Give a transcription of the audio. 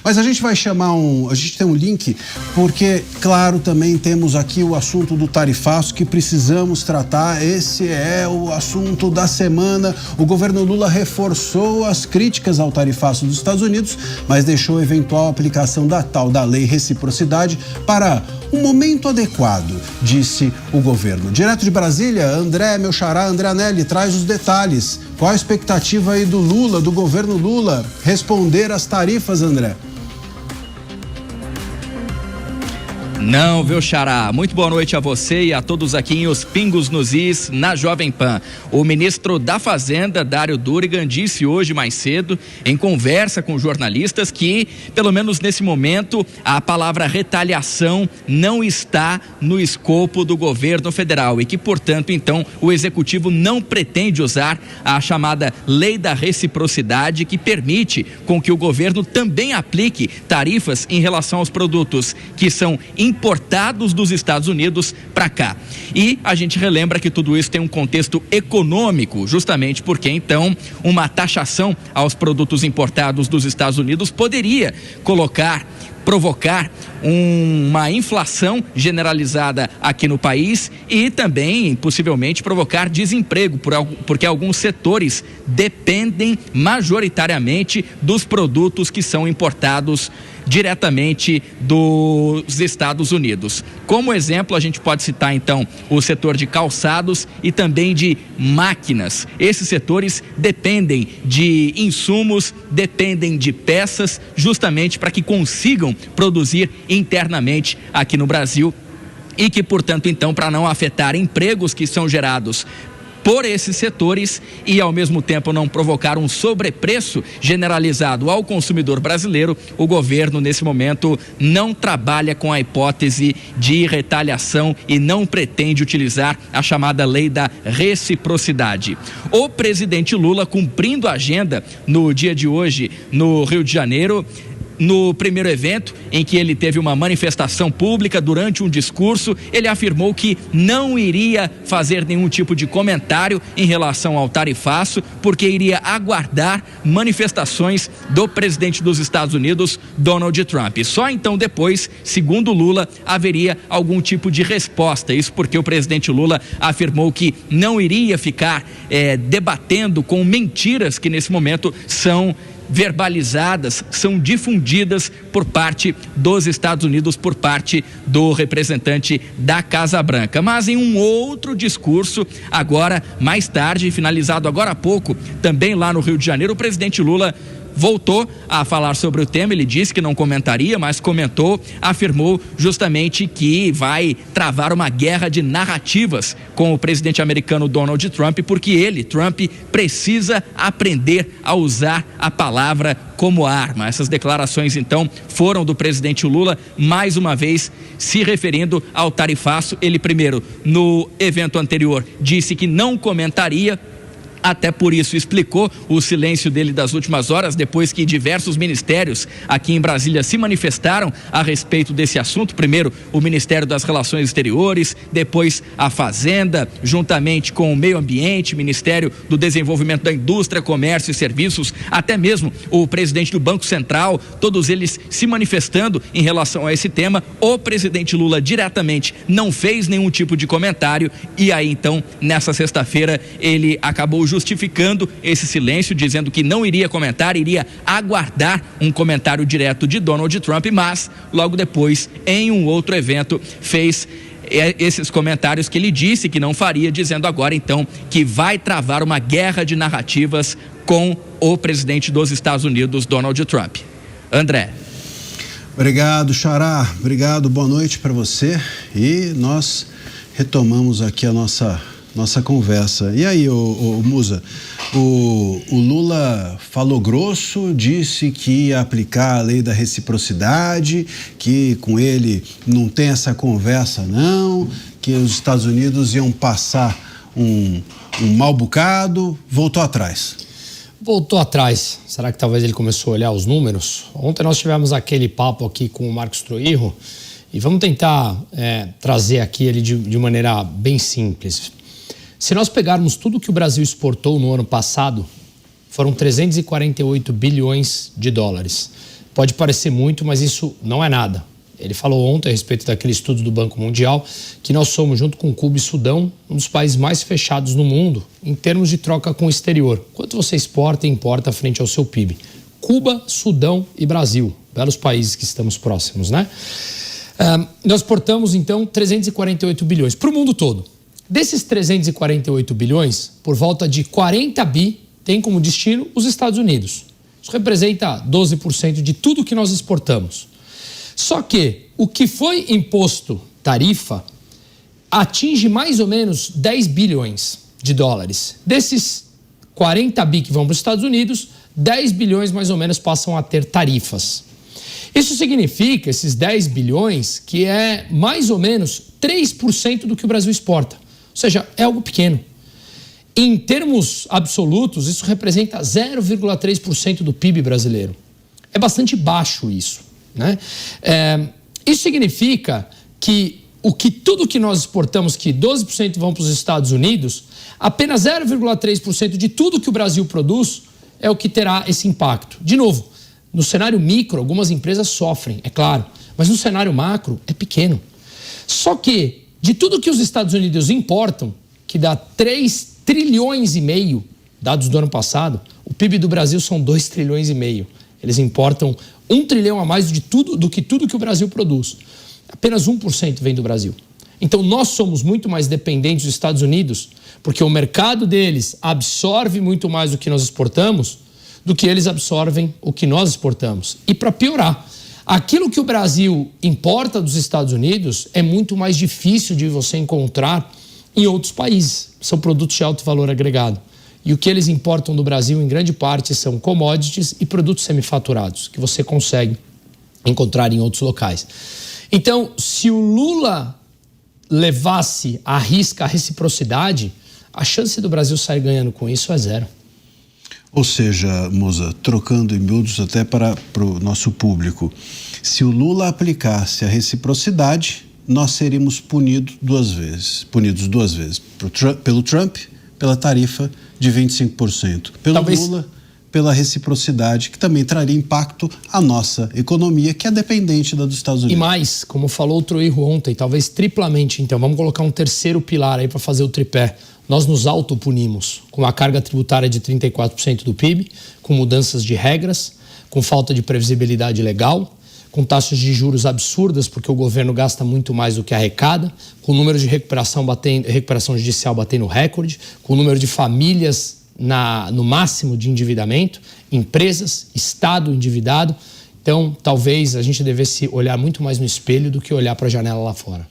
Mas a gente vai chamar a gente tem um link, porque, claro, também temos aqui o assunto do tarifaço que precisamos tratar. Esse é o assunto da semana. O governo Lula reforçou as críticas ao tarifaço dos Estados Unidos, mas deixou eventual aplicação da tal da lei reciprocidade para um momento adequado, disse o governo. Direto de Brasília, André, meu xará, André Anelli, traz os detalhes. Qual a expectativa aí do Lula, do governo Lula, responder às tarifas, André? Não, viu, xará? Muito boa noite a você e a todos aqui em Os Pingos nos Is, na Jovem Pan. O ministro da Fazenda, Dário Durigan, disse hoje mais cedo, em conversa com jornalistas, que, pelo menos nesse momento, a palavra retaliação não está no escopo do governo federal e que, portanto, então, o executivo não pretende usar a chamada lei da reciprocidade, que permite com que o governo também aplique tarifas em relação aos produtos que são importados dos Estados Unidos para cá. E a gente relembra que tudo isso tem um contexto econômico, justamente porque então uma taxação aos produtos importados dos Estados Unidos poderia provocar uma inflação generalizada aqui no país e também, possivelmente, provocar desemprego, porque alguns setores dependem majoritariamente dos produtos que são importados diretamente dos Estados Unidos. Como exemplo, a gente pode citar então o setor de calçados e também de máquinas. Esses setores dependem de insumos, dependem de peças, justamente para que consigam produzir internamente aqui no Brasil e que, portanto, então, para não afetar empregos que são gerados por esses setores e, ao mesmo tempo, não provocar um sobrepreço generalizado ao consumidor brasileiro, o governo, nesse momento, não trabalha com a hipótese de retaliação e não pretende utilizar a chamada lei da reciprocidade. O presidente Lula, cumprindo a agenda no dia de hoje no Rio de Janeiro, no primeiro evento em que ele teve uma manifestação pública, durante um discurso, ele afirmou que não iria fazer nenhum tipo de comentário em relação ao tarifaço, porque iria aguardar manifestações do presidente dos Estados Unidos, Donald Trump. Só então depois, segundo Lula, haveria algum tipo de resposta. Isso porque o presidente Lula afirmou que não iria ficar debatendo com mentiras que nesse momento são verbalizadas, são difundidas por parte dos Estados Unidos, por parte do representante da Casa Branca. Mas em um outro discurso, agora, mais tarde, finalizado agora há pouco, também lá no Rio de Janeiro, o presidente Lula voltou a falar sobre o tema. Ele disse que não comentaria, mas comentou, afirmou justamente que vai travar uma guerra de narrativas com o presidente americano Donald Trump, porque ele, Trump, precisa aprender a usar a palavra como arma. Essas declarações, então, foram do presidente Lula, mais uma vez se referindo ao tarifaço. Ele, primeiro, no evento anterior, disse que não comentaria, até por isso explicou o silêncio dele das últimas horas, depois que diversos ministérios aqui em Brasília se manifestaram a respeito desse assunto. Primeiro, o Ministério das Relações Exteriores, depois a Fazenda, juntamente com o Meio Ambiente, Ministério do Desenvolvimento da Indústria, Comércio e Serviços, até mesmo o presidente do Banco Central, todos eles se manifestando em relação a esse tema. O presidente Lula diretamente não fez nenhum tipo de comentário e aí então, nessa sexta-feira, ele acabou justificando esse silêncio, dizendo que não iria comentar, iria aguardar um comentário direto de Donald Trump, mas logo depois, em um outro evento, fez esses comentários que ele disse que não faria, dizendo agora então que vai travar uma guerra de narrativas com o presidente dos Estados Unidos, Donald Trump. André. Obrigado, xará. Obrigado, boa noite para você. E nós retomamos aqui a nossa conversa. E aí, Musa, o Lula falou grosso, disse que ia aplicar a lei da reciprocidade, que com ele não tem essa conversa não, que os Estados Unidos iam passar um mau bocado, voltou atrás. Voltou atrás. Será que talvez ele começou a olhar os números? Ontem nós tivemos aquele papo aqui com o Marcos Troirro e vamos tentar trazer aqui ele de maneira bem simples. Se nós pegarmos tudo que o Brasil exportou no ano passado, foram 348 bilhões de dólares. Pode parecer muito, mas isso não é nada. Ele falou ontem a respeito daquele estudo do Banco Mundial que nós somos, junto com Cuba e Sudão, um dos países mais fechados no mundo em termos de troca com o exterior. Quanto você exporta e importa frente ao seu PIB? Cuba, Sudão e Brasil, belos países que estamos próximos, né? Nós exportamos, então, 348 bilhões para o mundo todo. Desses 348 bilhões, por volta de 40 bi tem como destino os Estados Unidos. Isso representa 12% de tudo que nós exportamos. Só que o que foi imposto tarifa atinge mais ou menos 10 bilhões de dólares. Desses 40 bi que vão para os Estados Unidos, 10 bilhões mais ou menos passam a ter tarifas. Isso significa, esses 10 bilhões, que é mais ou menos 3% do que o Brasil exporta. Ou seja, é algo pequeno. Em termos absolutos, isso representa 0,3% do PIB brasileiro. É bastante baixo isso, né? Isso significa que tudo que nós exportamos, que 12% vão para os Estados Unidos, apenas 0,3% de tudo que o Brasil produz é o que terá esse impacto. De novo, no cenário micro, algumas empresas sofrem, é claro, mas no cenário macro é pequeno. Só que, de tudo que os Estados Unidos importam, que dá 3 trilhões e meio, dados do ano passado, o PIB do Brasil são 2 trilhões e meio. Eles importam 1 trilhão a mais do que tudo que o Brasil produz. Apenas 1% vem do Brasil. Então, nós somos muito mais dependentes dos Estados Unidos, porque o mercado deles absorve muito mais do que nós exportamos, do que eles absorvem o que nós exportamos. E para piorar, aquilo que o Brasil importa dos Estados Unidos é muito mais difícil de você encontrar em outros países. São produtos de alto valor agregado. E o que eles importam do Brasil, em grande parte, são commodities e produtos semifaturados, que você consegue encontrar em outros locais. Então, se o Lula levasse à risca a reciprocidade, a chance do Brasil sair ganhando com isso é zero. Ou seja, Musa, trocando em miúdos até para o nosso público, se o Lula aplicasse a reciprocidade, nós seríamos punidos duas vezes. Pelo Trump, pela tarifa de 25%. Pelo Lula, pela reciprocidade, que também traria impacto à nossa economia, que é dependente da dos Estados Unidos. E mais, como falou o Troirro ontem, talvez triplamente, então, vamos colocar um terceiro pilar aí para fazer o tripé. Nós nos autopunimos com uma carga tributária de 34% do PIB, com mudanças de regras, com falta de previsibilidade legal, com taxas de juros absurdas, porque o governo gasta muito mais do que arrecada, com o número de recuperação judicial batendo recorde, com o número de famílias no máximo de endividamento, empresas, Estado endividado. Então, talvez a gente devesse olhar muito mais no espelho do que olhar para a janela lá fora.